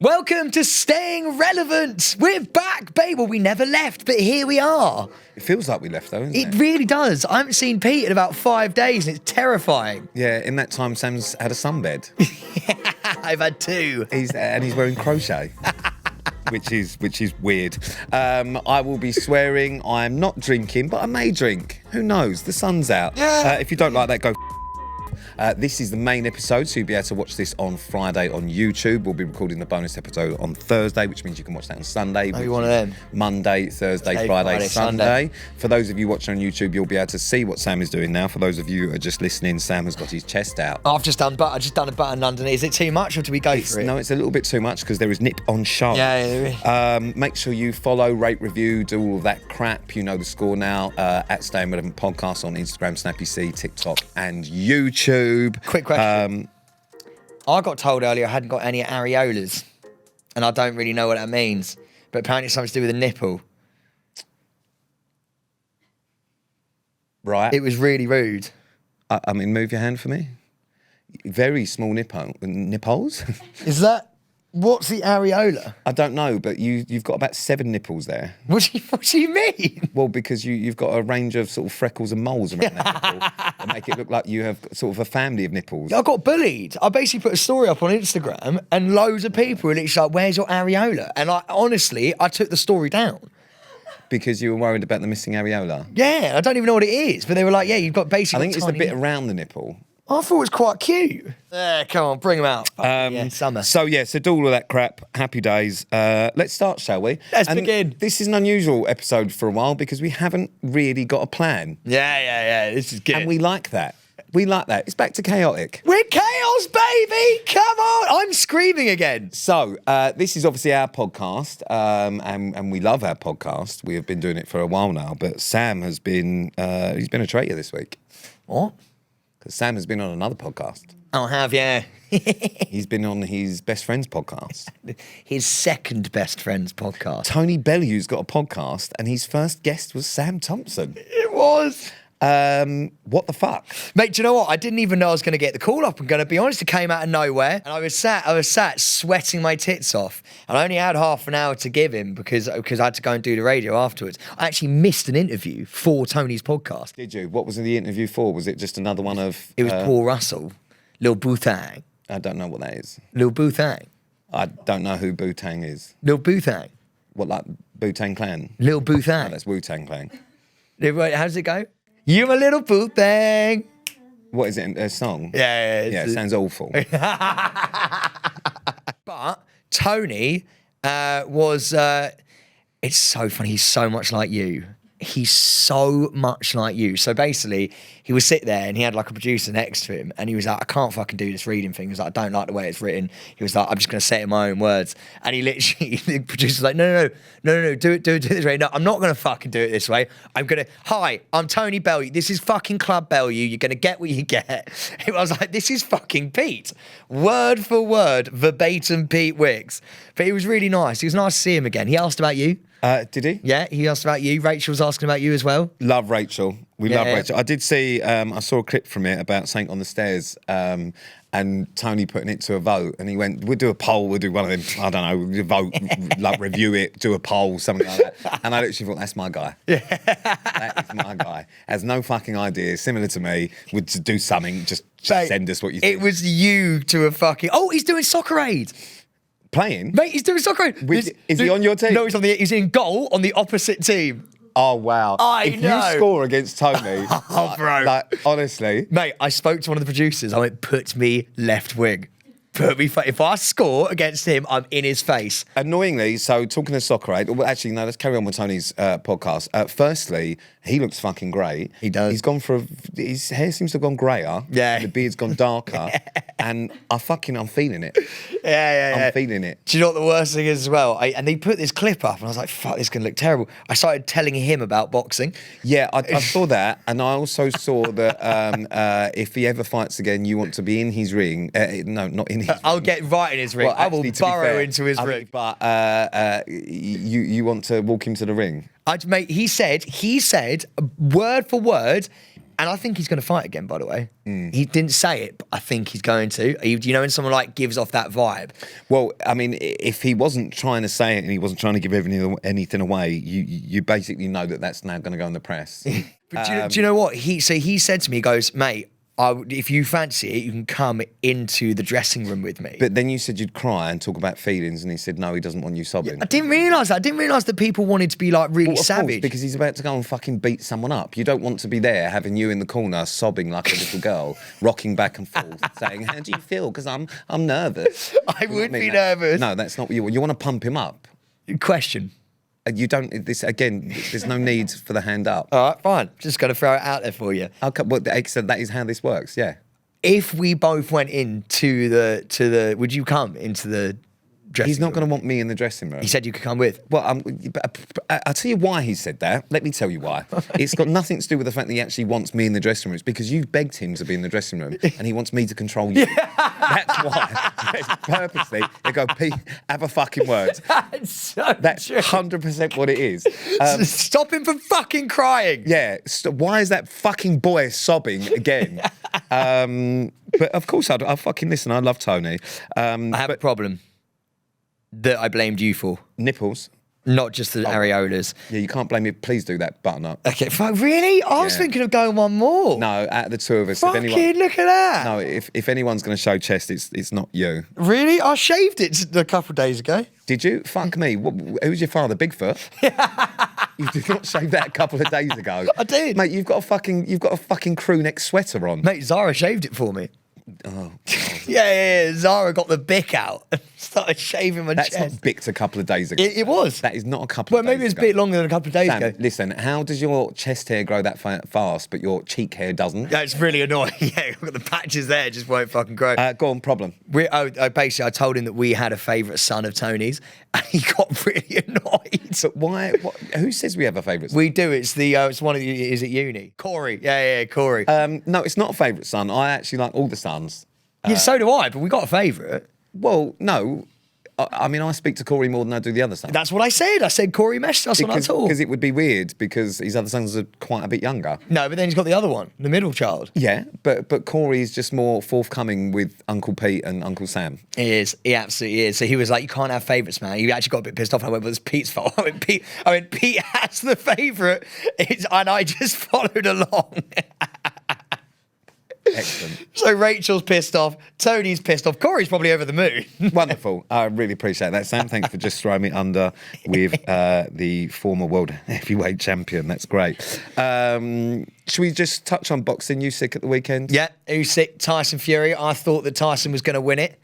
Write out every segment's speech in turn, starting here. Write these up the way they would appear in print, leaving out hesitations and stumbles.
Welcome to Staying Relevant. We're back, babe. Well, we never left, but here we are. It feels like we left though, doesn't it? It really does. I haven't seen Pete in about 5 days and it's terrifying. Yeah, in that time Sam's had a sunbed. I've had 2. He's wearing crochet. Which is weird. I will be swearing. I'm not drinking, but I may drink. Who knows? The sun's out. Yeah. If you don't like that, go. This is the main episode, so you'll be able to watch this on Friday on YouTube. We'll be recording the bonus episode on Thursday, which means you can watch that on Sunday. Maybe one of them. Monday, Thursday, Friday, Sunday. For those of you watching on YouTube, you'll be able to see what Sam is doing now. For those of you who are just listening, Sam has got his chest out. I've just done a button underneath. Is it too much or do we go for it? No, it's a little bit too much because there is nip on show. Yeah. Make sure you follow, rate, review, do all of that crap. You know the score now. At Staying Relevant Podcast on Instagram, Snappy C, TikTok, and YouTube. Quick question. I got told earlier I hadn't got any areolas, and I don't really know what that means, but apparently it's something to do with a nipple. Right. It was really rude. I mean, move your hand for me. Very small nipples. Is that... What's the areola? I don't know, but you've got about 7 nipples there. What do you mean? Well, because you've got a range of sort of freckles and moles around that nipple that make it look like you have sort of a family of nipples. I got bullied. I basically put a story up on Instagram and loads of people were literally like, where's your areola? And I took the story down. Because you were worried about the missing areola? Yeah, I don't even know what it is, but they were like, yeah, you've got basically... I think it's the bit around the nipple. I thought it was quite cute. Yeah, come on, bring them out. Summer. So do all of that crap. Happy days. Let's start, shall we? Let's begin. This is an unusual episode for a while because we haven't really got a plan. Yeah. This is good. And we like that. It's back to chaotic. We're chaos, baby! Come on! I'm screaming again. So, this is obviously our podcast, and we love our podcast. We have been doing it for a while now, but Sam has been, he's been a traitor this week. What? Because Sam has been on another podcast. I have, yeah. He's been on his best friend's podcast. His second best friend's podcast. Tony Bellew's got a podcast, and his first guest was Sam Thompson. It was. What the fuck? Mate, do you know what? I didn't even know I was going to get the call up. I'm going to be honest, it came out of nowhere. And I was sat sweating my tits off. And I only had half an hour to give him because I had to go and do the radio afterwards. I actually missed an interview for Tony's podcast. Did you? What was the interview for? Was it just another one of... It was Paul Russell, Lil Bootang. I don't know what that is. Lil Bootang. I don't know who Bootang is. Lil Bootang. What, like Wu-Tang Clan? Lil Bootang. Oh, that's Wu-Tang Clan. How does it go? You my little Bootang. What is it, a song? Yeah. It sounds awful. But Tony was... it's so funny. He's so much like you. He's so much like you. So basically, he would sit there and he had like a producer next to him and he was like, I can't fucking do this reading thing. He was like, I don't like the way it's written. He was like, I'm just going to say it in my own words. And he literally, the producer's like, no, do it this way. No, I'm not going to fucking do it this way. Hi, I'm Tony Bellew. This is fucking Club Bellew. You're going to get what you get. I was like, this is fucking Pete. Word for word, verbatim Pete Wicks. But it was really nice. It was nice to see him again. He asked about you. Did he? Yeah, he asked about you. Rachel's asking about you as well. Love Rachel. We love Rachel. I did see, I saw a clip from it about something on the stairs and Tony putting it to a vote and he went, we'll do a poll, we'll do one of them, I don't know, vote, like review it, do a poll, something like that. And I literally thought, that's my guy. Yeah. That is my guy. Has no fucking idea, similar to me, would do something, just Mate, send us what you think. It was you to a fucking... Oh, he's doing Soccer Aid. Playing? Mate, he's doing Soccer Aid. Is he on your team? No, he's in goal on the opposite team. Oh, wow. I know. You score against Tony... Oh, bro. Like, honestly... Mate, I spoke to one of the producers. I went, put me left wing. If I score against him, I'm in his face. Annoyingly, so talking to Soccer Aid... Well, actually, no, let's carry on with Tony's podcast. Firstly, he looks fucking great. He does. He's gone for... His hair seems to have gone greyer. Yeah. The beard's gone darker. And I'm feeling it. Yeah. I'm feeling it. Do you know what the worst thing is as well? And they put this clip up and I was like, fuck, this is going to look terrible. I started telling him about boxing. Yeah, I saw that. And I also saw that if he ever fights again, you want to be in his ring. No, not in his ring. I'll get right in his ring. Well, I will actually, to be burrow fair, into his ring. But you want to walk him to the ring? Mate, he said, word for word, And I think he's going to fight again, by the way. He didn't say it, but I think he's going to. Do you know when someone like gives off that vibe? Well, I mean, if he wasn't trying to say it and he wasn't trying to give anything away, you basically know that that's now going to go in the press. But do you know what? He said to me, he goes, mate, if you fancy it, you can come into the dressing room with me. But then you said you'd cry and talk about feelings, and he said, no, he doesn't want you sobbing. I didn't realise that. I didn't realise that people wanted to be like really Well, of savage. course, because he's about to go and fucking beat someone up. You don't want to be there having you in the corner sobbing like a little girl, rocking back and forth, saying, how do you feel? Because I'm nervous. I would be nervous. No, that's not what you want. You want to pump him up. Question. You don't, this again, there's no need for the hand up. All right, fine. Just got to throw it out there for you. Okay, well, so that is how this works, yeah. If we both went into the, would you come into the dressing room? He's not going to want me in the dressing room. He said you could come with. Well, I'll tell you why he said that. Let me tell you why. It's got nothing to do with the fact that he actually wants me in the dressing room. It's because you've begged him to be in the dressing room and he wants me to control you. That's why. Purposely, they go, Pete, have a fucking word. That's That's 100% what it is. Stop him from fucking crying. Yeah, why is that fucking boy sobbing again? But of course, I'll fucking listen. I love Tony. I have a problem that I blamed you for. Nipples. Not just the areolas. Yeah, you can't blame me. Please do that button up. Okay, fuck, really? I was thinking of going one more. No, out of the two of us, Fucking if anyone, look at that. no, if anyone's going to show chest, it's not you. Really? I shaved it a couple of days ago. Did you? Fuck me. Who's your father? Bigfoot? You did not shave that a couple of days ago. I did. Mate, you've got a fucking crew neck sweater on. Mate, Zara shaved it for me. Oh, Yeah. Zara got the bick out and started shaving my that's chest. not bicked a couple of days ago. It was. That is not a couple of days Well, maybe it's a ago. bit longer than a couple of days Sam, ago. listen, how does your chest hair grow that fast, but your cheek hair doesn't? That's really annoying. Yeah, I've got the patches there, just won't fucking grow. Go on, problem. Basically, I told him that we had a favourite son of Tony's, and he got really annoyed. But why? Who says we have a favourite son? We do. It's one of you. Is it uni? Corey. Yeah, Corey. No, it's not a favourite son. I actually like all the sons. Yeah, so do I. But we got a favourite. Well, no. I mean, I speak to Corey more than I do the other sons. That's what I said. I said Corey messaged us on our tour. Because it would be weird because his other sons are quite a bit younger. No, but then he's got the other one, the middle child. Yeah, but Corey's just more forthcoming with Uncle Pete and Uncle Sam. He is. He absolutely is. So he was like, "You can't have favourites, man." He actually got a bit pissed off. I went, "Well, it's Pete's fault." I went, Pete has the favourite, and I just followed along. Excellent. So Rachel's pissed off, Tony's pissed off, Corey's probably over the moon. Wonderful. I really appreciate that, Sam. Thanks for just throwing me under with the former world heavyweight champion. That's great. Should we just touch on boxing? Usyk at the weekend? Yeah, Usyk, Tyson Fury. I thought that Tyson was going to win it.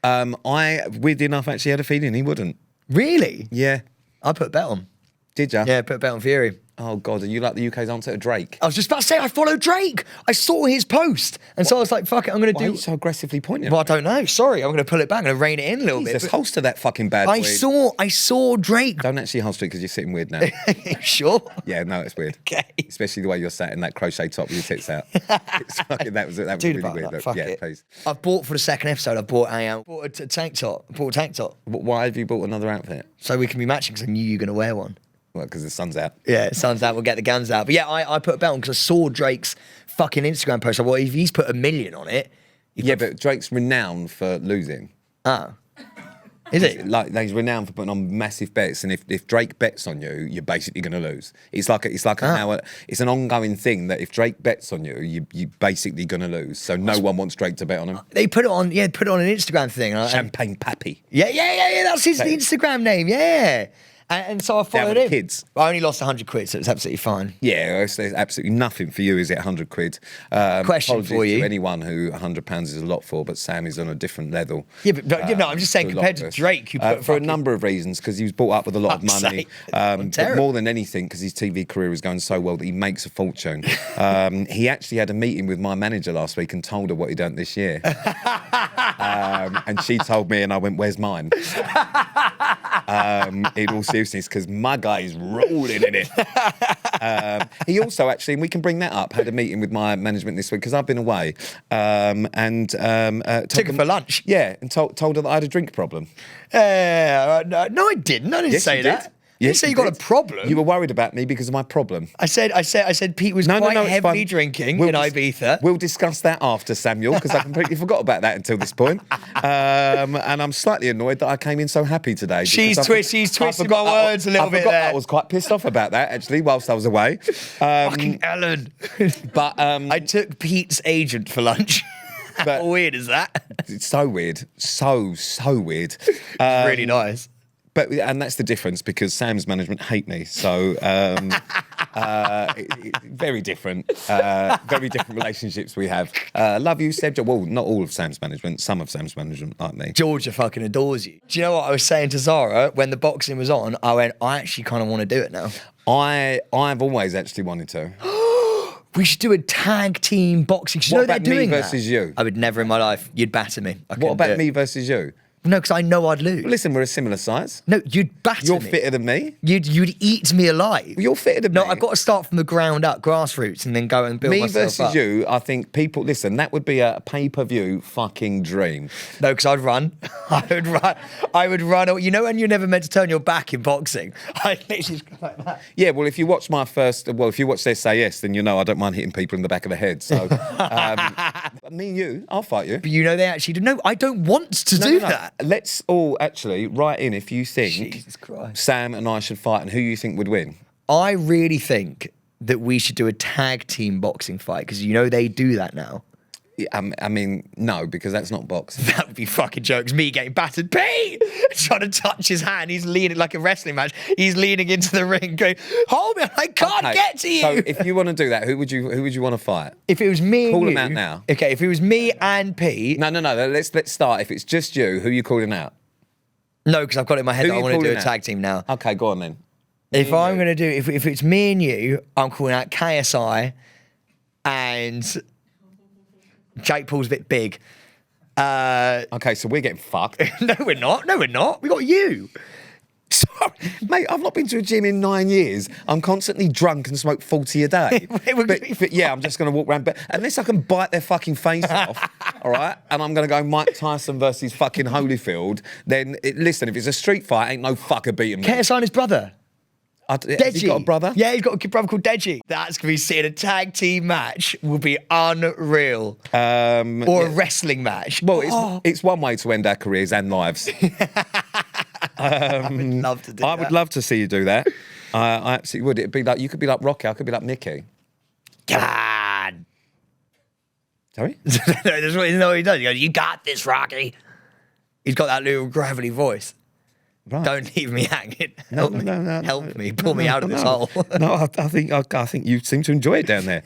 I, weirdly enough, actually had a feeling he wouldn't. Really? Yeah. I put a bet on. Did ya? Yeah, put a bet on Fury. Oh, God. Are you like the UK's answer to Drake? I was just about to say, I followed Drake. I saw his post. And so I was like, fuck it, I'm going to Why are do... you so aggressively pointing? Well, I don't know. Sorry, I'm going to pull it back. I'm going to rein it in a little bit. Jesus, holster that fucking bad I boy. saw Drake. Don't actually holster it because you're sitting weird now. Sure? Yeah, no, it's weird. Okay. Especially the way you're sat in that crochet top with your tits out. It's fucking, that was Do really the weird. button up, Look, fuck yeah, it. please. I've bought for the second episode, I bought a tank top. I bought a tank top. Why have you bought another outfit? So we can be matching because I knew you were going to wear one. Well, because the sun's out. Yeah, sun's out, we'll get the guns out. But yeah, I put a bet on because I saw Drake's fucking Instagram post. I thought, well, if he's put $1 million on it. Yeah, but Drake's renowned for losing. Oh. Is it? Like he's renowned for putting on massive bets, and if Drake bets on you, you're basically going to lose. It's an ongoing thing that if Drake bets on you, you're basically going to lose. So no one wants Drake to bet on him. They put it on an Instagram thing. Champagne Pappy. Yeah. That's his Instagram name. Yeah. And so I followed with him. kids. I only lost 100 quid, so it's absolutely fine. Yeah, there's absolutely nothing for you, is it? 100 quid. Question for you. To anyone who £100 is a lot for, but Sam is on a different level. Yeah, but no, I'm just saying compared to Drake, who put for a number of reasons, because he was brought up with a lot of money, but more than anything, because his TV career is going so well that he makes a fortune. He actually had a meeting with my manager last week and told her what he'd earned this year. And she told me, and I went, "Where's mine?" In all seriousness, because my guy is rolling in it. He also actually, and we can bring that up, had a meeting with my management this week because I've been away, and took her for lunch. Yeah, and told her that I had a drink problem. No, I didn't. I didn't Yes, say you that. did. You didn't say you got a problem. You were worried about me because of my problem. I said Pete was quite heavily drinking in Ibiza. We'll discuss that after, Samuel, because I completely forgot about that until this point. And I'm slightly annoyed that I came in so happy today. She's twisting my words a little bit there. I was quite pissed off about that, actually, whilst I was away. Fucking Ellen. But I took Pete's agent for lunch. How weird is that? It's so weird. So weird. Really nice. And that's the difference, because Sam's management hate me. So very different. Very different relationships we have. Love you, Seb. Well, not all of Sam's management. Some of Sam's management like me. Georgia fucking adores you. Do you know what I was saying to Zara when the boxing was on? I went, I actually kind of want to do it now. I've always actually wanted to. We should do a tag team boxing. What about me versus you? I would never in my life. You'd batter me. What about me versus you? No, because I know I'd lose. Well, listen, we're a similar size. No, you'd batter me. You're fitter than me. You'd eat me alive. Well, you're fitter than me. No, I've got to start from the ground up, grassroots, and then go and build myself up. Me versus you, I think people... Listen, that would be a pay-per-view fucking dream. No, because I'd run. I would run. You know when you're never meant to turn your back in boxing? I literally just go like that. Yeah, well, if you watch if you watch Sexiest, then you know I don't mind hitting people in the back of the head. So, me and you, I'll fight you. But you know they actually do. No, I don't want to do that. Let's all actually write in if you think Jesus Christ. Sam and I should fight and who you think would win. I really think that we should do a tag team boxing fight, because you know they do that now. I mean, no, because that's not boxing. That would be fucking jokes. Me getting battered. Pete! Trying to touch his hand. He's leaning like a wrestling match. He's leaning into the ring going, hold me, I can't get to you. So if you want to do that, who would you want to fight? If it was me and Call you. them out now. Okay, if it was me and Pete. No. Let's start. If it's just you, who are you calling out? No, because I've got it in my head Who that I you want to do a calling tag team now. Okay, go on then. If I'm going to do, if it's me and you, I'm calling out KSI and Jake Paul's a bit big. Okay, so we're getting fucked. No, we're not. We got you. Sorry, mate, I've not been to a gym in 9 years. I'm constantly drunk and smoke 40 a day. but yeah, I'm just going to walk around. But unless I can bite their fucking face off, all right, and I'm going to go Mike Tyson versus fucking Holyfield, then listen, if it's a street fight, ain't no fucker beating me. KSI and his brother. Has he got a brother? Yeah, he's got a brother called Deji. That's going to be seeing a tag team match will be unreal. Or a wrestling match. Well, it's one way to end our careers and lives. I would love to do that. I would love to see you do that. I absolutely would. It'd be like, you could be like Rocky, I could be like Mickey. God. Sorry? That's what he does. He goes, you got this, Rocky. He's got that little gravelly voice. Right. Don't leave me hanging. No. Help me. Pull me out of this hole. No, I think you seem to enjoy it down there.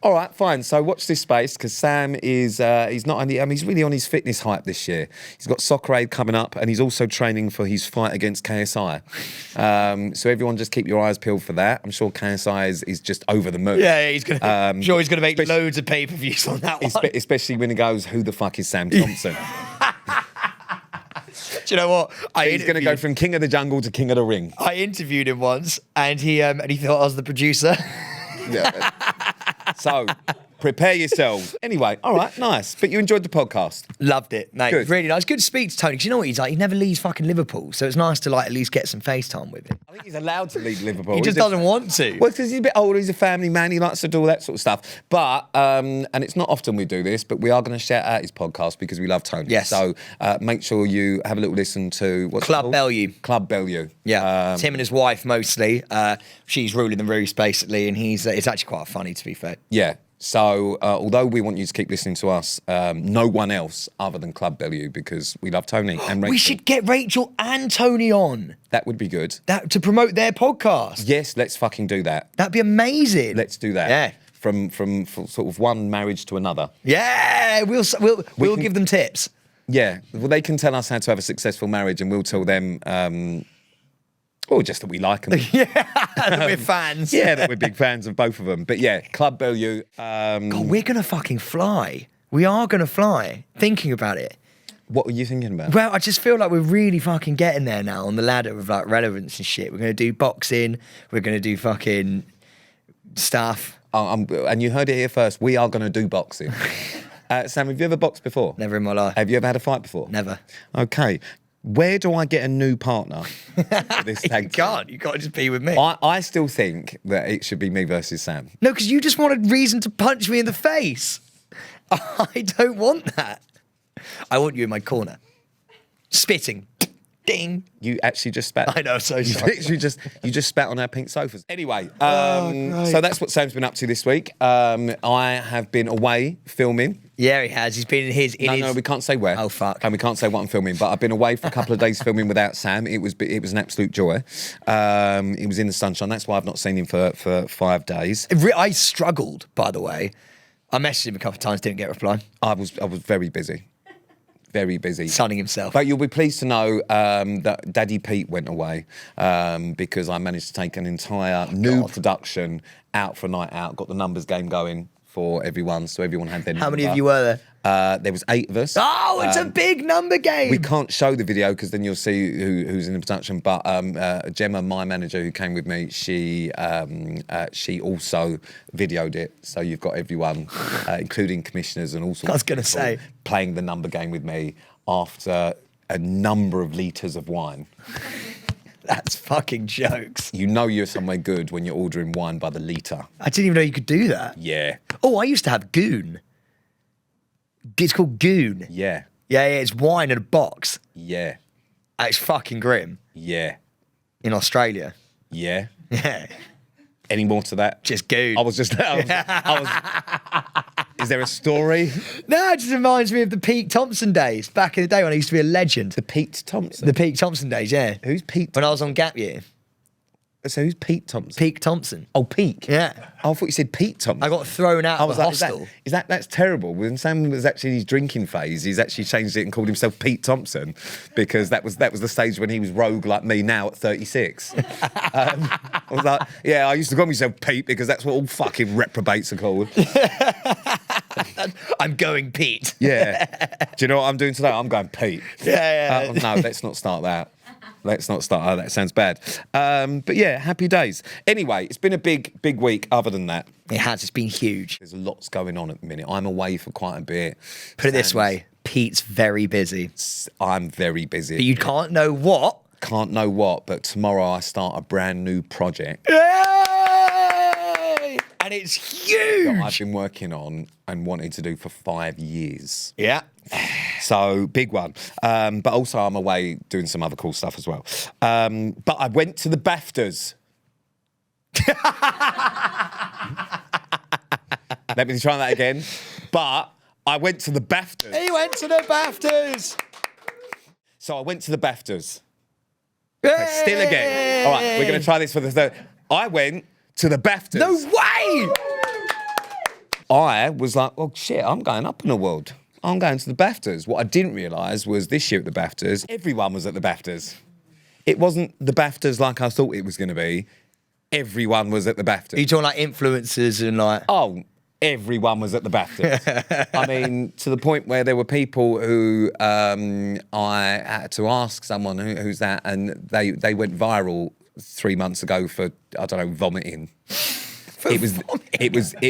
All right, fine. So watch this space, because Sam is he's not only he's really on his fitness hype this year. He's got Soccer Aid coming up, and he's also training for his fight against KSI. So everyone just keep your eyes peeled for that. I'm sure KSI is just over the moon. Yeah, he's gonna. I'm sure he's gonna make loads of pay-per-views on that one. Especially when he goes, "Who the fuck is Sam Thompson?" Do you know what? He's going to go from King of the Jungle to King of the Ring. I interviewed him once, and he thought I was the producer. Yeah. So, prepare yourselves. Anyway, all right, nice. But you enjoyed the podcast. Loved it, mate. Good. Really nice. Good to speak to Tony, because you know what he's like? He never leaves fucking Liverpool, so it's nice to like at least get some FaceTime with him. I think he's allowed to leave Liverpool. He just doesn't want to. Well, because he's a bit older, he's a family man, he likes to do all that sort of stuff. But, and it's not often we do this, but we are going to shout out his podcast because we love Tony. Yes. So make sure you have a little listen to what's Club it called? Bellew. Club Bellew. Yeah, it's him and his wife mostly. She's ruling the roost basically, and it's actually quite funny, to be fair. Yeah. So, although we want you to keep listening to us, no one else other than Club Bellew, because we love Tony and Rachel. We should get Rachel and Tony on. That would be good. To promote their podcast. Yes, let's fucking do that. That'd be amazing. Let's do that. Yeah. From sort of one marriage to another. Yeah, we'll give them tips. Yeah, well, they can tell us how to have a successful marriage, and we'll tell them. Or just that we like them. Yeah, that we're fans. Yeah, that we're big fans of both of them. But yeah, Club Bellew. God, we're going to fucking fly. We are going to fly, thinking about it. What were you thinking about? Well, I just feel like we're really fucking getting there now on the ladder of like relevance and shit. We're going to do boxing. We're going to do fucking stuff. And you heard it here first. We are going to do boxing. Sam, have you ever boxed before? Never in my life. Have you ever had a fight before? Never. Okay. Where do I get a new partner for this tag team? You can't just be with me. I still think that it should be me versus Sam. No, because you just want a reason to punch me in the face. I don't want that. I want you in my corner. Spitting. Ding. You actually just spat. I know, so You sorry. literally just spat on our pink sofas. Anyway, so that's what Sam's been up to this week. I have been away filming. Yeah, he has. He's been in his... No, we can't say where. Oh, fuck. And we can't say what I'm filming, but I've been away for a couple of days filming without Sam. It was an absolute joy. He was in the sunshine. That's why I've not seen him for 5 days. I struggled, by the way. I messaged him a couple of times, didn't get a reply. I was very busy. Very busy. Sunning himself. But you'll be pleased to know that Daddy Pete went away because I managed to take an entire new production out for a night out, got the numbers game going for everyone, so everyone had their How number. many of you were there? There was 8 of us. Oh, it's a big number game. We can't show the video because then you'll see who's in the production. But Gemma, my manager, who came with me, she also videoed it. So you've got everyone, including commissioners and all sorts. I was going to say, playing the number game with me after a number of litres of wine. That's fucking jokes. You know you're somewhere good when you're ordering wine by the litre. I didn't even know you could do that. Yeah. Oh, I used to have Goon. It's called Goon. Yeah. Yeah, it's wine in a box. Yeah. It's fucking grim. Yeah. In Australia. Yeah. Yeah. Any more to that? Just Goon. Is there a story? No, it just reminds me of the Pete Thompson days. Back in the day when I used to be a legend. The Pete Thompson? The Pete Thompson days, yeah. Who's Pete? When I was on Gap Year. So who's Pete Thompson? Pete Thompson. Oh, Peak. Yeah. Oh, I thought you said Pete Thompson. I got thrown out of the hostel. That's terrible. When Sam was actually in his drinking phase, he's actually changed it and called himself Pete Thompson because that was the stage when he was rogue like me now at 36. I was like, yeah, I used to call myself Pete because that's what all fucking reprobates are called. I'm going Pete. Yeah. Do you know what I'm doing today? I'm going Pete. Yeah. No, let's not start that. Let's not start. Oh, that sounds bad. But yeah, happy days. Anyway, it's been a big week other than that. It has. It's been huge. There's lots going on at the minute. I'm away for quite a bit. Put it this way. Pete's very busy. I'm very busy. But you can't know what. Can't know what, but tomorrow I start a brand new project. Yay! And it's huge. That I've been working on and wanting to do for 5 years. Yeah. So, big one. But also I'm away doing some other cool stuff as well. But I went to the BAFTAs. Let me try that again. But I went to the BAFTAs. He went to the BAFTAs. So I went to the BAFTAs. Yay! Still again. All right, we're going to try this for the third. I went to the BAFTAs. No way! I was like, oh shit, I'm going up in the world. I'm going to the BAFTAs. What I didn't realise was this year at the BAFTAs, everyone was at the BAFTAs. It wasn't the BAFTAs like I thought it was going to be. Everyone was at the BAFTAs. Are you talking like influencers and like... Oh, everyone was at the BAFTAs. I mean, to the point where there were people who I had to ask someone who's that, and they went viral 3 months ago for, I don't know, vomiting. It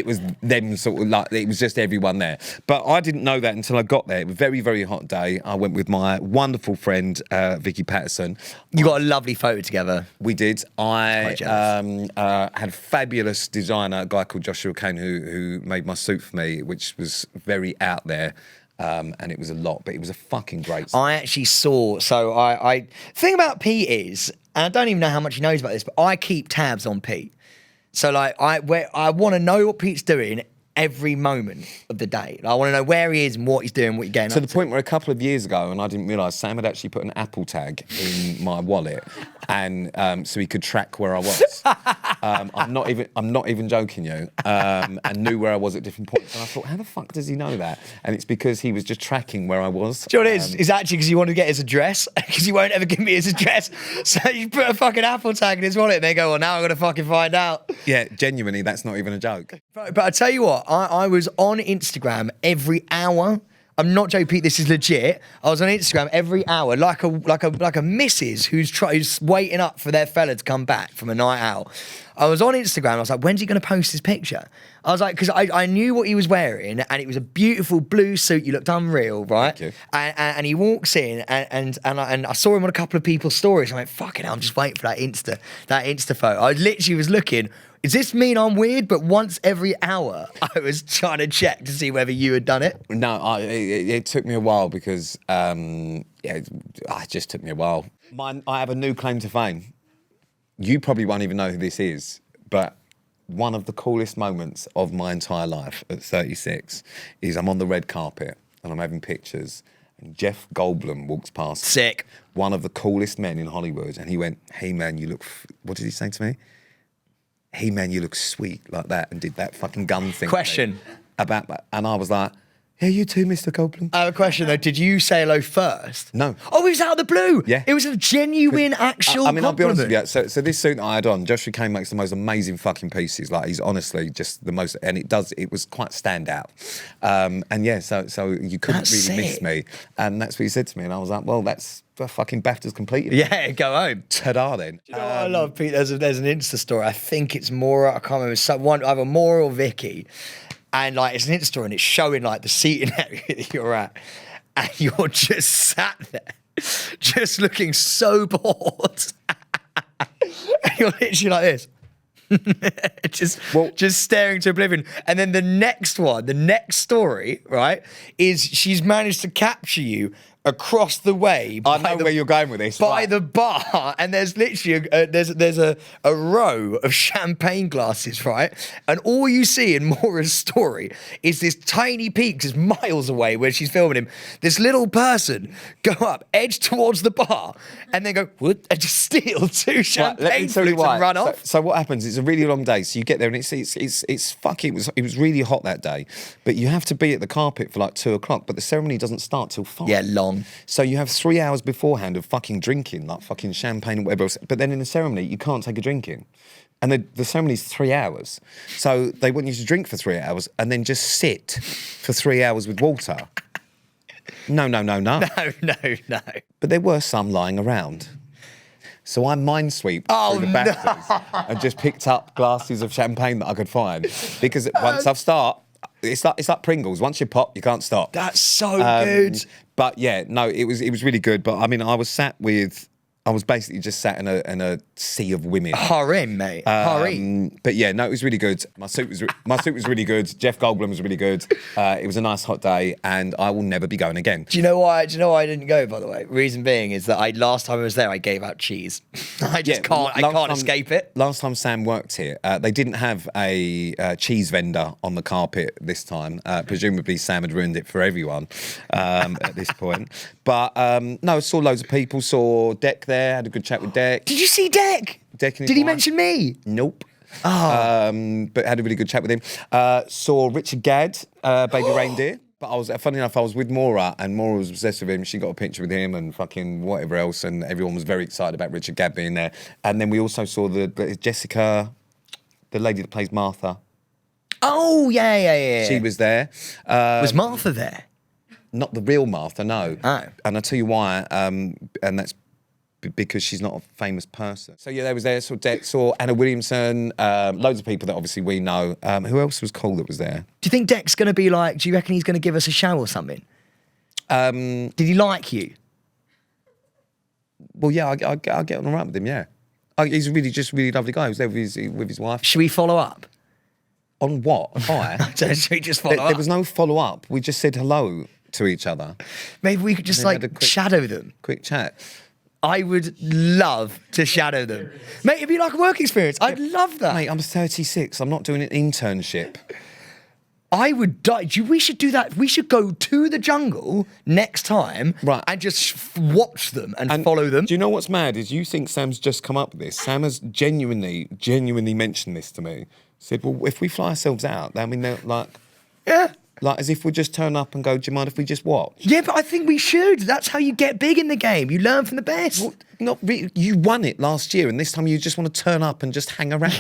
was them sort of like, it was just everyone there. But I didn't know that until I got there. It was a very, very hot day. I went with my wonderful friend, Vicky Patterson. You got a lovely photo together. We did. I Quite had a fabulous designer, a guy called Joshua Kane, who made my suit for me, which was very out there. And it was a lot, but it was a fucking great suit. I actually saw, so I thing about Pete is, and I don't even know how much he knows about this, but I keep tabs on Pete. So like I want to know what Pete's doing every moment of the day. I want to know where he is and what he's doing, what he's getting To up the point where a couple of years ago, and I didn't realise, Sam had actually put an Apple tag in my wallet, and so he could track where I was. I'm not even joking you, and knew where I was at different points. And I thought, how the fuck does he know that? And it's because he was just tracking where I was. Do you know what it is? It's actually because you want to get his address, because he won't ever give me his address. So you put a fucking Apple tag in his wallet, and they go, well, now I'm going to fucking find out. Yeah, genuinely, that's not even a joke. But I tell you what, I was on Instagram every hour. I'm not joking, Pete. This is legit. I was on Instagram every hour, like a missus who's waiting up for their fella to come back from a night out. I was on Instagram. I was like, when's he going to post his picture? I was like, because I knew what he was wearing, and it was a beautiful blue suit. You looked unreal, right? Thank you. And he walks in, and I saw him on a couple of people's stories. I went, fucking hell, I'm just waiting for that Insta photo. I literally was looking. Does this mean I'm weird? But once every hour, I was trying to check to see whether you had done it. No, it took me a while because it just took me a while. I have a new claim to fame. You probably won't even know who this is, but one of the coolest moments of my entire life at 36 is I'm on the red carpet and I'm having pictures, and Jeff Goldblum walks past. Sick. One of the coolest men in Hollywood, and he went, "Hey man, you look." What did he say to me? "Hey man, you look sweet," like that, and did that fucking gun thing. Question. About that. And I was like, "Yeah, you too, Mr. Goldblum." I have a question though. Did you say hello first? No. Oh, it was out of the blue. Yeah. It was a genuine, actual. I mean, I'll be honest with you. compliment. So this suit that I had on, Joshua Kane makes the most amazing fucking pieces. Like, he's honestly just the most, and it was quite standout. And yeah, so you couldn't That's really miss sick. me. And that's what he said to me. And I was like, well, that's the fucking BAFTAs completed. Yeah, go home. Ta-da then. You know what I love, Pete? There's an Insta story. I think it's Maura. I can't remember. Either Maura or Vicky. And like it's an Insta story and it's showing like the seating area that you're at. And you're just sat there, just looking so bored. And you're literally like this. just staring to oblivion. And then the next story, right, is she's managed to capture you across the way. I know where you're going with this. By right. the bar, and there's literally there's a row of champagne glasses, right? And all you see in Maura's story is this tiny peak just miles away where she's filming him. This little person go up, edge towards the bar, and then go, "What?" and just steal two champagne Let me tell you flutes and why. run off. So what happens? It's a really long day. So you get there and it's fucking. It was really hot that day, but you have to be at the carpet for like 2:00. But the ceremony doesn't start till 5. Yeah, long. So you have 3 hours beforehand of fucking drinking, like fucking champagne and whatever else. But then in the ceremony, you can't take a drink in. And the ceremony's 3 hours. So they want you to drink for 3 hours and then just sit for 3 hours with water. No. No. But there were some lying around. So I minesweeped through the BAFTAs and just picked up glasses of champagne that I could find. Because once I've started, it's like Pringles. Once you pop, you can't stop. That's so good. But yeah, no, it was really good. But I mean, I was basically just sat in a sea of women. Harem, mate. Harem. But yeah, no, it was really good. My suit was really good. Jeff Goldblum was really good. It was a nice hot day, and I will never be going again. Do you know why? I didn't go? By the way, reason being is that last time I was there, I gave out cheese. I can't escape it. Last time Sam worked here, they didn't have a cheese vendor on the carpet this time. Presumably Sam had ruined it for everyone at this point. But no, I saw loads of people. Saw Deck there. Had a good chat with Deck. Did you see Deck? Deck and his Did he wife. mention me? Nope. Oh. But had a really good chat with him. Saw Richard Gadd, Baby Reindeer. But funny enough, I was with Maura, and Maura was obsessed with him. She got a picture with him and fucking whatever else, and everyone was very excited about Richard Gadd being there. And then we also saw the Jessica, the lady that plays Martha. Oh, yeah. She was there. Was Martha there? Not the real Martha, no. Oh. And I'll tell you why, and that's because she's not a famous person. So yeah, they was there, saw Anna Williamson, loads of people that obviously we know. Who else was cool that was there? Do you think Deck's going to be like, do you reckon he's going to give us a show or something? Did he like you? Well, yeah, I get on all right with him, yeah. He's a really lovely guy. He was there with his wife. Should we follow up? On what? Hi. Should we just follow up? There was no follow-up. We just said hello to each other. Maybe we could just And then had a like quick- shadow them. Quick chat. I would love to shadow them. Mate, it'd be like a work experience. I'd love that. Mate, I'm 36. I'm not doing an internship. I would die. We should do that. We should go to the jungle next time and just watch them and follow them. Do you know what's mad is you think Sam's just come up with this. Sam has genuinely mentioned this to me. Said, well, if we fly ourselves out, I mean, they're like... Yeah. Like, as if we just turn up and go, do you mind if we just watch? Yeah, but I think we should. That's how you get big in the game. You learn from the best. Well, not really. You won it last year, and this time you just want to turn up and just hang around.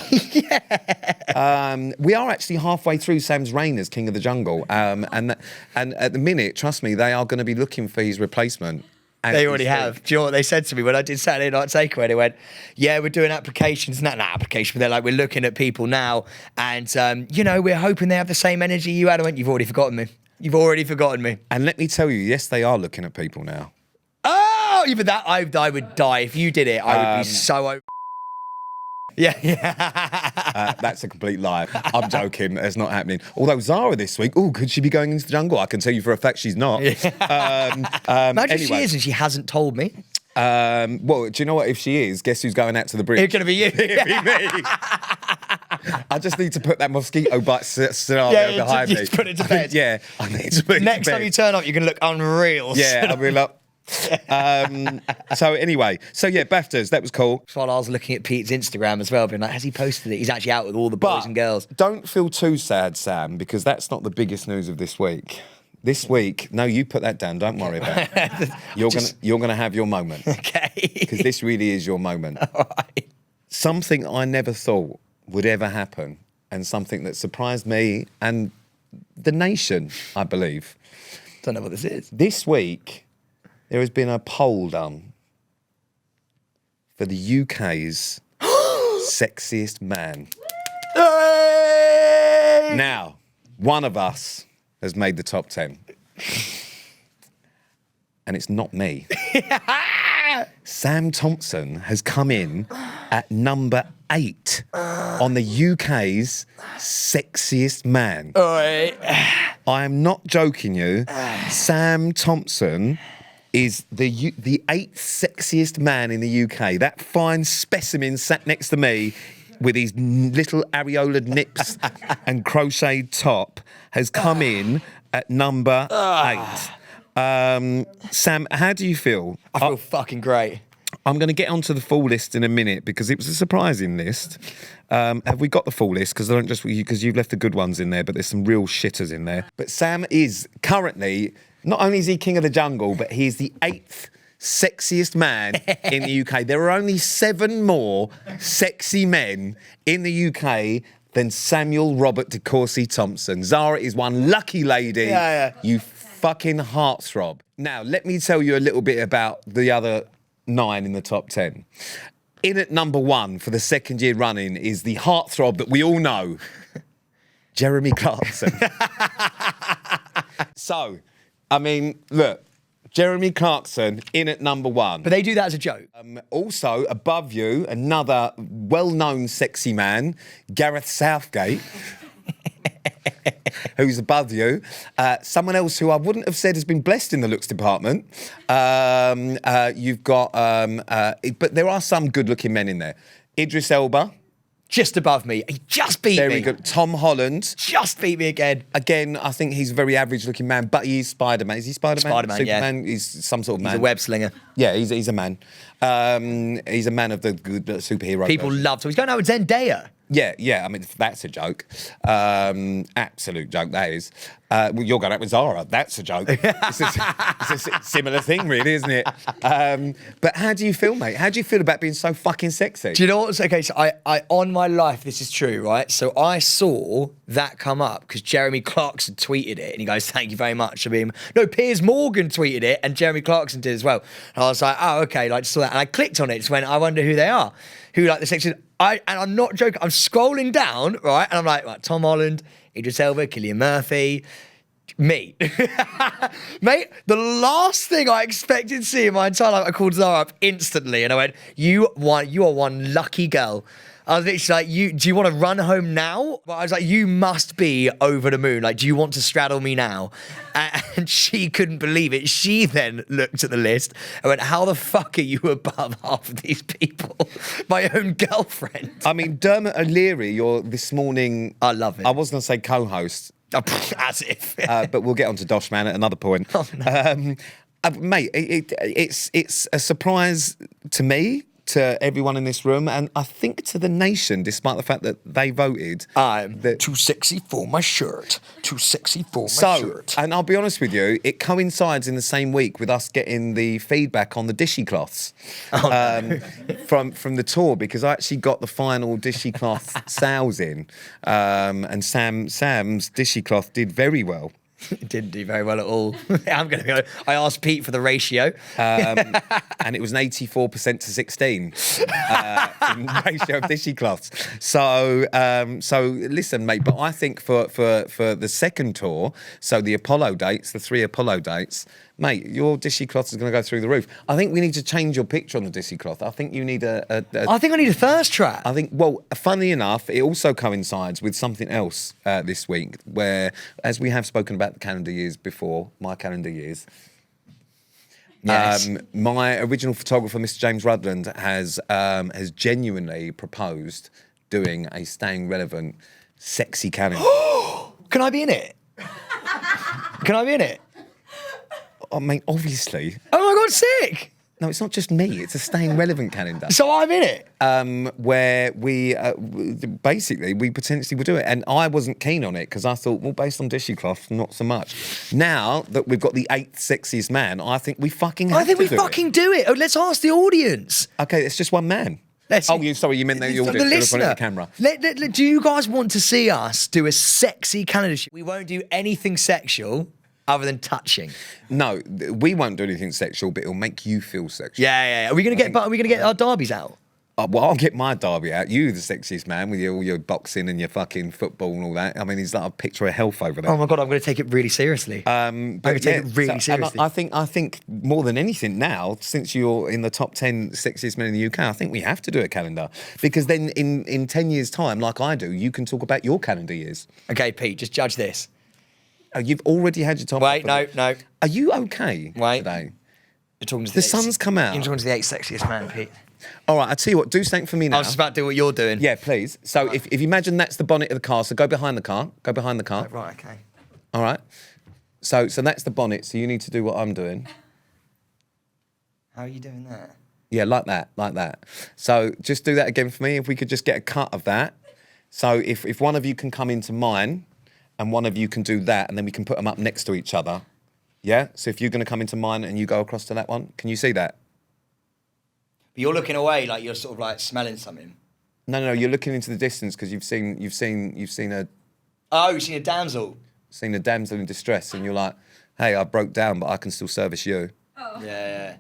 We are actually halfway through Sam's reign as King of the Jungle, and at the minute, trust me, they are going to be looking for his replacement. They already have. Do you know what they said to me when I did Saturday Night Takeaway? They went, yeah, we're doing applications. Not an application, but they're like, we're looking at people now. And, we're hoping they have the same energy you had. I went, you've already forgotten me. You've already forgotten me. And let me tell you, yes, they are looking at people now. Oh, even that, I would die. If you did it, I would be so... Yeah. That's a complete lie. I'm joking. It's not happening. Although Zara this week, could she be going into the jungle? I can tell you for a fact she's not. Imagine if she is and she hasn't told me. Well, do you know what? If she is, guess who's going out to the bridge? It's going to be you. It'll be me. I just need to put that mosquito bite scenario behind me. Just put it to bed. Yeah, I need to put it Next to bed. time you turn up, you're going to look unreal. Yeah, I'll be like... so anyway, BAFTAs, that was cool. While I was looking at Pete's Instagram as well, being like, has he posted it? He's actually out with all the boys and girls. Don't feel too sad, Sam, because that's not the biggest news of this week. This week, no, you put that down. Don't worry about it. You're gonna have your moment. Okay. Because this really is your moment. All right. Something I never thought would ever happen, and something that surprised me and the nation, I believe. Don't know what this is. This week, there has been a poll done for the UK's sexiest man. Hey! Now, one of us has made the top 10. And it's not me. Sam Thompson has come in at number 8 on the UK's sexiest man. All right. I am not joking you. Sam Thompson is the 8th sexiest man in the UK. That fine specimen sat next to me with his little areolaed nips and crocheted top has come in at number 8. Sam, how do you feel? I feel fucking great. I'm going to get onto the full list in a minute because it was a surprising list. Have we got the full list? Because you've left the good ones in there, but there's some real shitters in there. But Sam is currently... Not only is he King of the Jungle, but he's the 8th sexiest man in the UK. There are only 7 more sexy men in the UK than Samuel Robert de Courcy Thompson. Zara is one lucky lady. Yeah. You fucking heartthrob. Now, let me tell you a little bit about the other 9 in the top 10. In at number 1 for the second year running is the heartthrob that we all know, Jeremy Clarkson. So... I mean, look, Jeremy Clarkson in at number 1. But they do that as a joke. Also, above you, another well-known sexy man, Gareth Southgate, who's above you. Someone else who I wouldn't have said has been blessed in the looks department. You've got, but there are some good-looking men in there. Idris Elba. Just above me. He just beat me. Very good. Tom Holland. Just beat me again. Again, I think he's a very average-looking man, but he's Spider-Man. Is he Spider-Man? Spider-Man, Superman? yeah. He's some sort of man. He's a web slinger. Yeah, he's a man. He's a man of the good superhero. People love him. He's going out with Zendaya. Yeah. I mean, that's a joke. Absolute joke, that is. You're going out with Zara. That's a joke. It's a similar thing, really, isn't it? But how do you feel, mate? How do you feel about being so fucking sexy? Do you know what's okay? So I on my life, this is true, right? So I saw that come up because Jeremy Clarkson tweeted it, and he goes, "Thank you very much for being." No, Piers Morgan tweeted it, and Jeremy Clarkson did as well. And I was like, "Oh, okay." Like, saw that, and I clicked on it. Just went, "I wonder who they are, who like the sexiest." And I'm not joking. I'm scrolling down, right, and I'm like, right, Tom Holland, Idris Elba, Cillian Murphy. Me. Mate, the last thing I expected to see in my entire life, I called Zara up instantly and I went, you are one lucky girl. I was literally like, do you want to run home now? But I was like, you must be over the moon. Like, do you want to straddle me now? And she couldn't believe it. She then looked at the list and went, how the fuck are you above half of these people? My own girlfriend. I mean, Dermot O'Leary, your this morning... I love it. I was going to say co-host. As if. But we'll get on to Boshman at another point. Oh, no. Mate, it's a surprise to me to everyone in this room, and I think to the nation, despite the fact that they voted. I'm too sexy for my shirt. Too sexy for my shirt. And I'll be honest with you, it coincides in the same week with us getting the feedback on the dishy cloths from the tour, because I actually got the final dishy cloth sales in, and Sam's dishy cloth did very well. It didn't do very well at all. I'm going to go. I asked Pete for the ratio. And it was an 84% to 16 in ratio of dishy cloths. So listen, mate, but I think for the second tour, so the Apollo dates, the 3 Apollo dates, mate, your dishy cloth is going to go through the roof. I think we need to change your picture on the dishy cloth. I think you need I think I need a thirst trap. I think, well, funnily enough, it also coincides with something else this week, where, as we have spoken about the calendar years before, my calendar years, Yes. my original photographer, Mr. James Rutland, has genuinely proposed doing a staying relevant, sexy calendar. Can I be in it? Can I be in it? I mean, obviously. Oh my God, sick. No, it's not just me. It's a staying relevant calendar. So I'm in it. Where we basically we potentially would do it, and I wasn't keen on it because I thought, well, based on dishy cloth, not so much. Now that we've got the 8th sexiest man, I think we fucking have to do it. Do it. Oh, let's ask the audience. Okay, it's just one man. You meant the audience. The listener. The camera. Do you guys want to see us do a sexy calendar shoot? We won't do anything sexual other than touching. No, we won't do anything sexual, but it'll make you feel sexual. Yeah. Are we gonna get our derbies out? Well, I'll get my derby out. You, the sexiest man, with all your boxing and your fucking football and all that. I mean, he's like a picture of health over there. Oh my God, I'm going to take it really seriously. I'm going to take it really seriously. I think more than anything now, since you're in the top 10 sexiest men in the UK, I think we have to do a calendar, because then in 10 years' time, like I do, you can talk about your calendar years. Okay, Pete, just judge this. Oh, you've already had your top. Wait, no. Are you okay You're today? talking to The sun's come out. You're talking to the 8th sexiest man, Pete. All right, I tell you what, do something for me now. I was just about to do what you're doing. Yeah, please. So if you imagine that's the bonnet of the car, so go behind the car. Right, okay. All right. So that's the bonnet, so you need to do what I'm doing. How are you doing that? Yeah, like that. So just do that again for me, if we could just get a cut of that. So if one of you can come into mine and one of you can do that, and then we can put them up next to each other. Yeah? So if you're going to come into mine and you go across to that one, can you see that? But you're looking away like you're sort of like smelling something. No, you're looking into the distance because you've seen a... Oh, you've seen a damsel. Seen a damsel in distress, and you're like, hey, I broke down, but I can still service you. Oh. Yeah.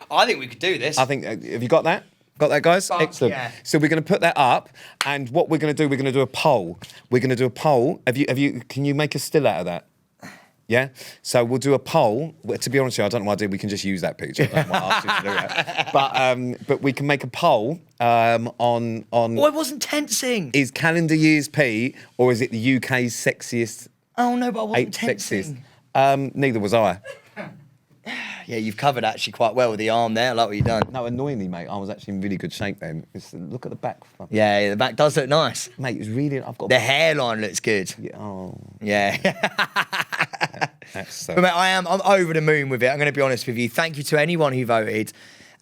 I think we could do this. I think, have you got that? Got that, guys? Fuck Excellent. yeah. So we're going to put that up, and what we're going to do a poll. Can you make a still out of that? Yeah? So we'll do a poll. Well, to be honest with you, I don't know what I did. We can just use that picture. I don't know what I asked you to do that. But we can make a poll on... Oh, I wasn't tensing. Is calendar years Pete, or is it the UK's sexiest... Oh, no, but I wasn't 8th tensing. sexiest? Neither was I. Yeah, you've covered actually quite well with the arm there. I like what you've done. No, annoyingly, mate, I was actually in really good shape then. Look at the back. Yeah, the back does look nice. Mate, it was really... I've got... The hairline looks good. Yeah, oh... Yeah. That's But mate, I'm over the moon with it. I'm going to be honest with you. Thank you to anyone who voted.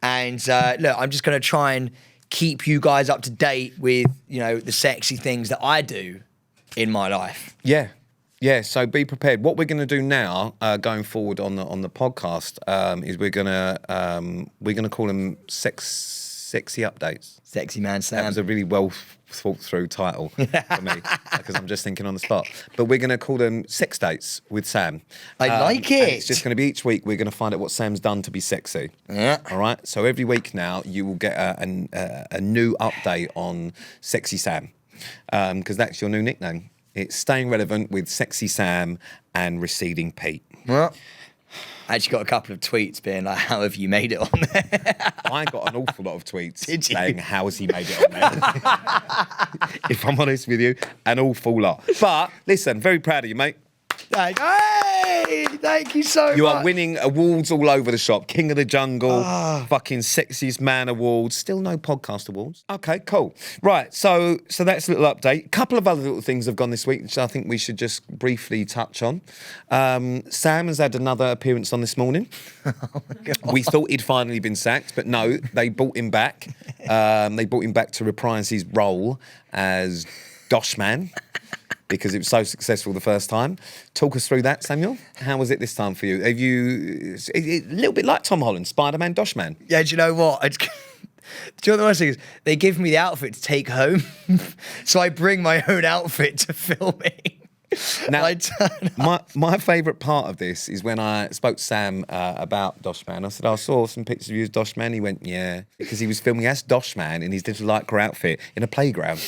And look, I'm just going to try and keep you guys up to date with, the sexy things that I do in my life. Yeah, so be prepared. What we're going to do now, going forward on the podcast, is we're going to call them sexy updates. Sexy Man Sam. That was a really well thought through title for me, because I'm just thinking on the spot. But we're going to call them Sex Dates with Sam. I like it. And it's just going to be each week we're going to find out what Sam's done to be sexy. Yeah. All right. So every week now you will get a new update on Sexy Sam, because that's your new nickname. It's staying relevant with Sexy Sam and Receding Pete. Well, I actually got a couple of tweets being like, how have you made it on there? I got an awful lot of tweets Did you? saying, how has he made it on there? If I'm honest with you, an awful lot. But listen, very proud of you, mate. Hey, thank you so much. You are winning awards all over the shop. King of the Jungle, fucking Sexiest Man Awards. Still no podcast awards. Okay, cool. Right, so that's a little update. A couple of other little things have gone this week, which I think we should just briefly touch on. Sam has had another appearance on This Morning. Oh my God. We thought he'd finally been sacked, but no, they brought him back. They brought him back to reprise his role as Boshman, because it was so successful the first time. Talk us through that, Samuel. How was it this time for you? Have you... a little bit like Tom Holland, Spider-Man, Boshman. Yeah, do you know what? Do you know what the worst thing is? They give me the outfit to take home, so I bring my own outfit to filming. Now, my favourite part of this is when I spoke to Sam about Boshman. I said, I saw some pictures of you as Boshman. He went, yeah, because he was filming as Boshman in his little lycra outfit in a playground.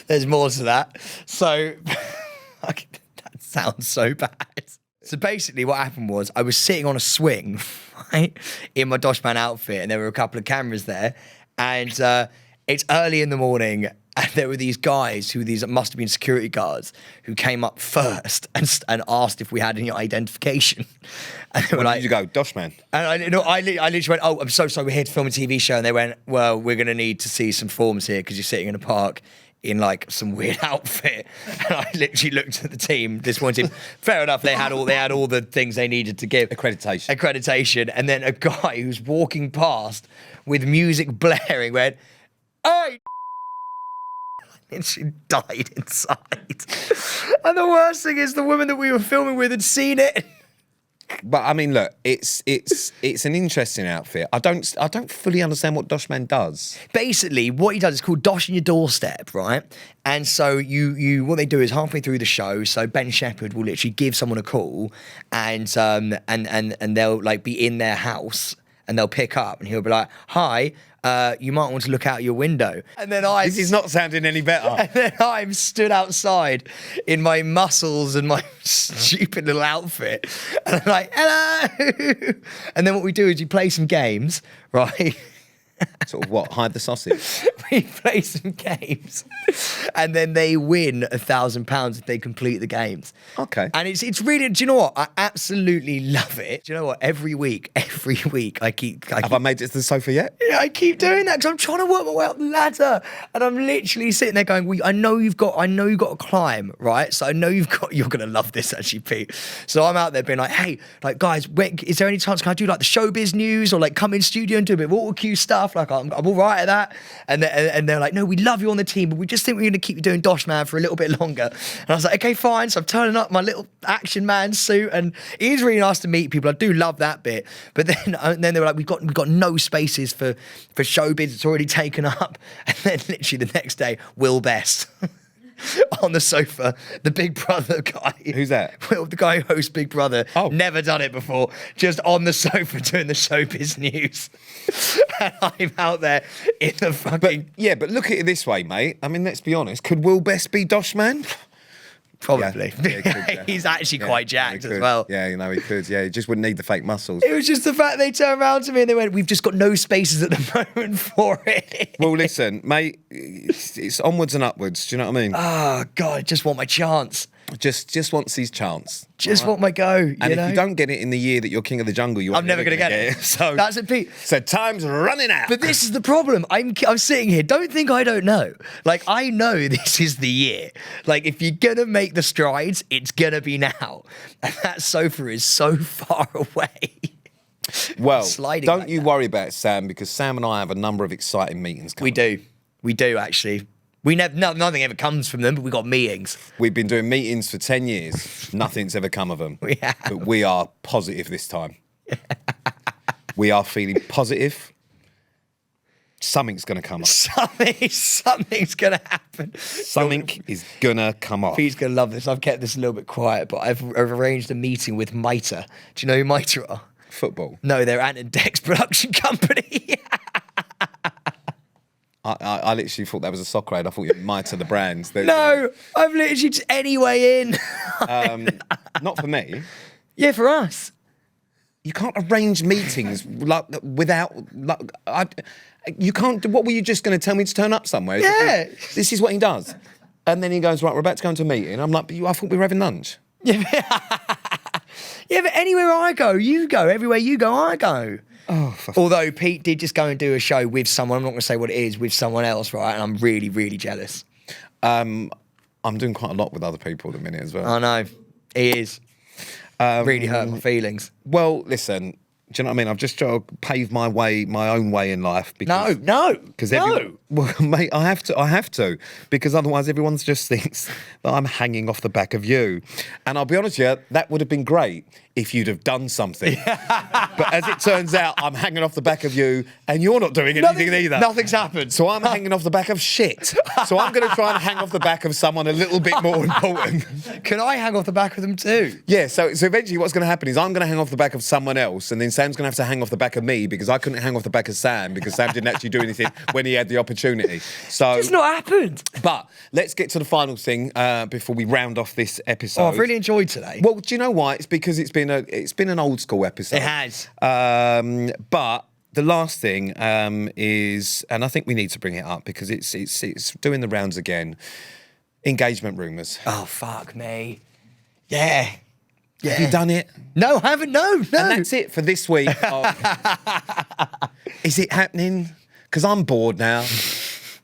There's more to that. So, that sounds so bad. So basically what happened was I was sitting on a swing, right, in my Boshman outfit, and there were a couple of cameras there, and it's early in the morning, and there were these guys who must have been security guards who came up first and asked if we had any identification. And they were like, did you go, Boshman? And I literally went, oh, I'm so sorry, we're here to film a TV show. And they went, well, we're going to need to see some forms here because you're sitting in a park in like some weird outfit. And I literally looked at the team, this one team. Fair enough, they had all the things they needed to give. Accreditation. And then a guy who's walking past with music blaring went, hey! And she died inside. And the worst thing is the woman that we were filming with had seen it. But I mean, look, it's an interesting outfit. I don't fully understand what Boshman does. Basically, what he does is called Dosh on Your Doorstep, right? And so you what they do is halfway through the show, so Ben Shepherd will literally give someone a call, and they'll like be in their house, and they'll pick up, and he'll be like, "Hi, you might want to look out your window." And then This is not sounding any better. And then I'm stood outside in my muscles and my stupid little outfit, and I'm like, "Hello." And then what we do is you play some games, right? Sort of what? Hide the sausage? We play some games, and then they win £1,000 if they complete the games. Okay. And it's really, do you know what? I absolutely love it. Do you know what? Every week, I keep. Have I made it to the sofa yet? Yeah, I keep doing that because I'm trying to work my way up the ladder, and I'm literally sitting there going, I know you've got to climb, right? So I know you're gonna love this actually, Pete. So I'm out there being like, hey, like guys, is there any chance can I do like the showbiz news or like come in studio and do a bit of auto cue stuff? Like I'm all right at that. And they're like, no, we love you on the team, but we just think we're going to keep you doing Boshman for a little bit longer. And I was like, okay, fine. So I'm turning up my little action man suit, and it is really nice to meet people. I do love that bit. But then they were like, we've got no spaces for showbiz. It's already taken up. And then literally the next day, Will Best. On the sofa, the Big Brother guy. Who's that? Well, the guy who hosts Big Brother. Oh. Never done it before. Just on the sofa doing the showbiz news. And I'm out there in the fucking... But look at it this way, mate. I mean, let's be honest. Could Will Best be Boshman? Probably. Yeah, he could, yeah. He's actually quite jacked as well. Yeah, he could. Yeah, he just wouldn't need the fake muscles. It was just the fact they turned around to me and they went, we've just got no spaces at the moment for it. Well, listen, mate, it's onwards and upwards. Do you know what I mean? Oh, God, I just want my chance. Just wants his chance. Just want my go, you And know? if you don't get it in the year that you're King of the Jungle, I'm never going to get it. So that's it, Pete. So time's running out. But this is the problem. I'm sitting here. Don't think I don't know. Like, I know this is the year. Like, if you're going to make the strides, it's going to be now. And that sofa is so far away. Well, Sliding don't like you that. worry about Sam, because Sam and I have a number of exciting meetings coming. We do, actually. Nothing ever comes from them, but we got meetings. We've been doing meetings for 10 years. Nothing's ever come of them. We have. But we are positive this time. We are feeling positive. Something's going to come up. Something's going to happen. Something is going to come off. Pete's going to love this. I've kept this a little bit quiet, but I've arranged a meeting with Mitre. Do you know who Mitre are? Football. No, they're Ant and Dec's production company. I literally thought that was a soccer ad. I thought you might have the brands. No, I've literally just any way in. Not for me. Yeah, for us. You can't arrange meetings like without. You can't. What were you just going to tell me to turn up somewhere? Yeah. This is what he does, and then he goes, right, we're about to go into a meeting. I'm like, but I thought we were having lunch. Yeah, but anywhere I go, you go. Everywhere you go, I go. Oh, Although Pete did just go and do a show with someone, I'm not going to say what it is, with someone else, right? And I'm really, really jealous. I'm doing quite a lot with other people at the minute as well. I know. He is. Really hurt my feelings. Well, listen, do you know what I mean? I've just got to pave my own way in life. Because, No. Well, mate, I have to, because otherwise everyone just thinks that I'm hanging off the back of you. And I'll be honest with you, that would have been great if you'd have done something. But as it turns out, I'm hanging off the back of you, and you're not doing anything either. Nothing's happened. So I'm hanging off the back of shit. So I'm going to try and hang off the back of someone a little bit more important. Can I hang off the back of them too? Yeah, so eventually what's going to happen is I'm going to hang off the back of someone else, and then Sam's going to have to hang off the back of me because I couldn't hang off the back of Sam because Sam didn't actually do anything when he had the opportunity. So It's not happened. But let's get to the final thing before we round off this episode. Oh, I've really enjoyed today. Well, do you know why? It's because it's been an old school episode. It has. But the last thing is, and I think we need to bring it up because it's doing the rounds again. Engagement rumours. Oh, fuck me. Yeah. Have you done it? No, I haven't. No. And that's it for this week. Is it happening? Because I'm bored now.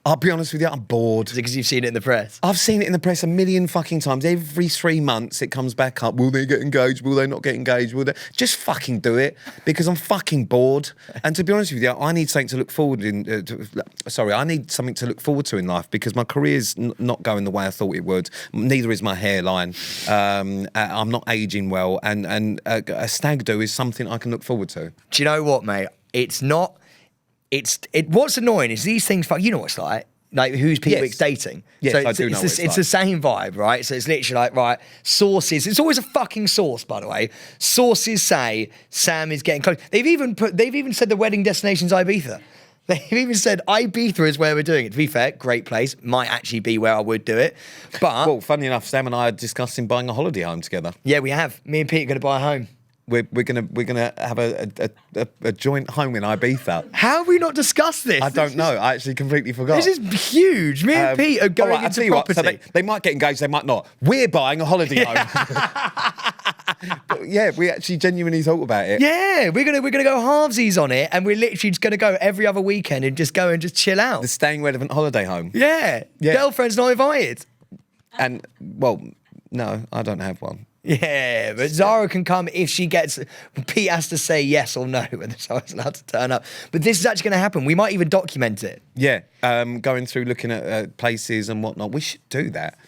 I'll be honest with you, I'm bored. Is it because you've seen it in the press? I've seen it in the press a million fucking times. Every 3 months it comes back up. Will they get engaged? Will they not get engaged? Will they? Just fucking do it because I'm fucking bored. And to be honest with you, I need something to look forward I need something to look forward to in life because my career's not going the way I thought it would. Neither is my hairline. I'm not aging well, and a stag do is something I can look forward to. Do you know what, mate? It's not. What's annoying is these things. You know what it's like. Like who's Pete Wick's dating? Yes, so I do know what it's like. It's the same vibe, right? So it's literally like, right, sources. It's always a fucking source, by the way. Sources say Sam is getting close. They've even said the wedding destination's Ibiza. They've even said Ibiza is where we're doing it. To be fair, great place. Might actually be where I would do it. But well, funny enough, Sam and I are discussing buying a holiday home together. Yeah, we have. Me and Pete are going to buy a home. We're gonna have a joint home in Ibiza. How have we not discussed this? I don't know. I actually completely forgot. This is huge. Me and Pete are going into property. So they might get engaged, they might not. We're buying a holiday home. But yeah, we actually genuinely thought about it. Yeah, we're gonna go halvesies on it, and we're literally just gonna go every other weekend and just go and just chill out. The Staying Relevant holiday home. Yeah. Girlfriend's not invited. And well, no, I don't have one. Yeah, but Zara can come if she gets. Pete has to say yes or no whether Zara's allowed to turn up. But this is actually going to happen. We might even document it. Yeah, going through looking at places and whatnot. We should do that.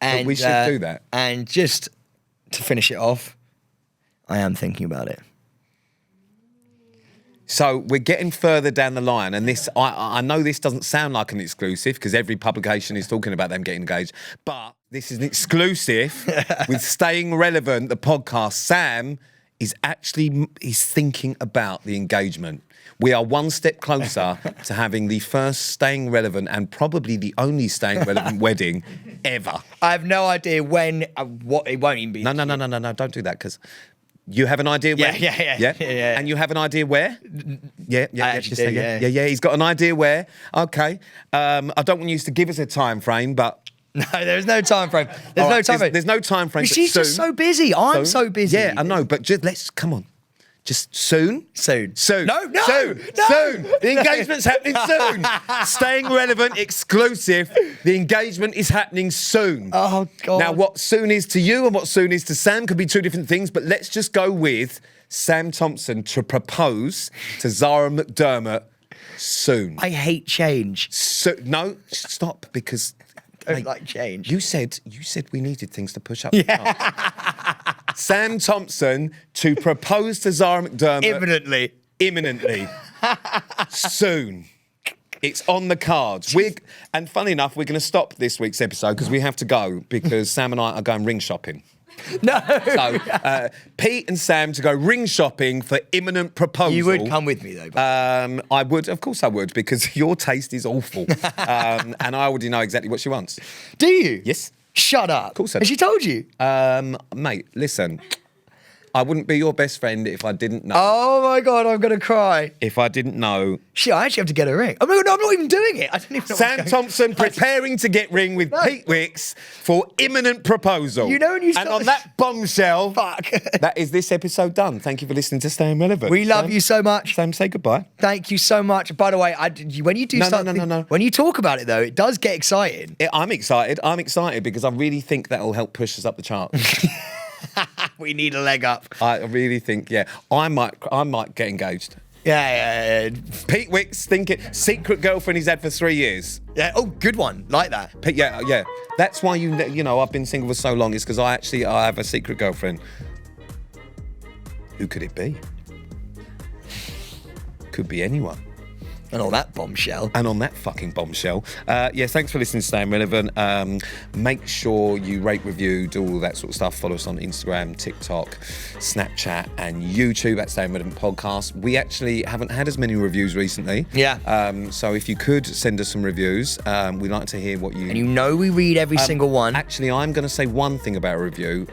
And we should do that. And just to finish it off, I am thinking about it. So we're getting further down the line, and this I know this doesn't sound like an exclusive because every publication is talking about them getting engaged, but this is an exclusive with Staying Relevant, the podcast. Sam is thinking about the engagement. We are one step closer to having the first Staying Relevant and probably the only Staying Relevant wedding ever. I have no idea when, what, it won't even be. No, don't do that because you have an idea where? Yeah. And you have an idea where? Yeah. Yeah. He's got an idea where. Okay. I don't want you to give us a time frame, but no, there's no time frame. There's no time frame. There's no time frame. She's just so busy. I'm so busy. Yeah, I know, but just come on. Just soon. No. Soon. Soon. The engagement's happening soon. Staying Relevant exclusive. The engagement is happening soon. Oh, God. Now, what soon is to you and what soon is to Sam could be two different things, but let's just go with Sam Thompson to propose to Zara McDermott soon. I hate change. No, stop, because I don't like change. You said we needed things to push up. Yeah. Sam Thompson to propose to Zara McDermott. Imminently. Soon. It's on the cards. And funny enough, we're going to stop this week's episode because we have to go because Sam and I are going ring shopping. No. So Pete and Sam to go ring shopping for imminent proposal. You would come with me though. I would, of course I would, because your taste is awful. And I already know exactly what she wants. Do you? Yes. Shut up. Of course I do. Has she told you? Mate, listen. I wouldn't be your best friend if I didn't know. Oh my God, I'm going to cry. If I didn't know. Shit, I actually have to get a ring. Oh my God, no, I'm not even doing it. I don't even know Sam what's going Thompson preparing to get ring with Pete Wicks for imminent proposal. You know when you And on that bombshell, Fuck. that is this episode done. Thank you for listening to Staying Relevant. We love you so much. Sam, say goodbye. Thank you so much. By the way, when you do No. when you talk about it though, it does get exciting. I'm excited. I'm excited because I really think that will help push us up the chart. We need a leg up. I really think, yeah, I might get engaged. Yeah. Pete Wicks thinking secret girlfriend he's had for 3 years. Yeah. Oh, good one. Like that. Pete, yeah. That's why you know I've been single for so long. Is because I have a secret girlfriend. Who could it be? Could be anyone. And on that bombshell. And on that fucking bombshell, thanks for listening to Staying Relevant. Make sure you rate, review, do all that sort of stuff. Follow us on Instagram, TikTok, Snapchat, and YouTube at Staying Relevant Podcast. We actually haven't had as many reviews recently. Yeah. So if you could send us some reviews, we'd like to hear what you... And you know we read every single one. Actually, I'm going to say one thing about a review,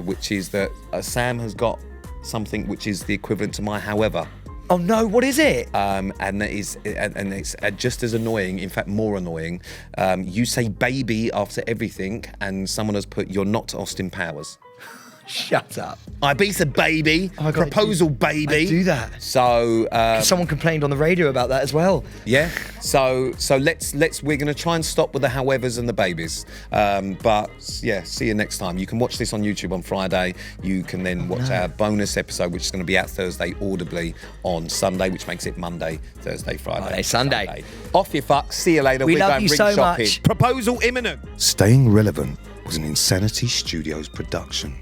which is that Sam has got something which is the equivalent to my however. Oh no, what is it? And it's just as annoying, in fact more annoying. You say baby after everything and someone has put you're not Austin Powers. Shut up. Ibiza baby, Oh my God, proposal baby. I do that. So Someone complained on the radio about that as well. yeah. So let's we're gonna try and stop with the howevers and the babies. But yeah, see you next time. You can watch this on YouTube on Friday. You can then watch our bonus episode, which is going to be out Thursday audibly on Sunday, which makes it Monday, Thursday, Friday, Sunday. Off your fuck. See you later. We We're love going you ring so shopping. much. Proposal imminent. Staying Relevant was an Insanity Studios production.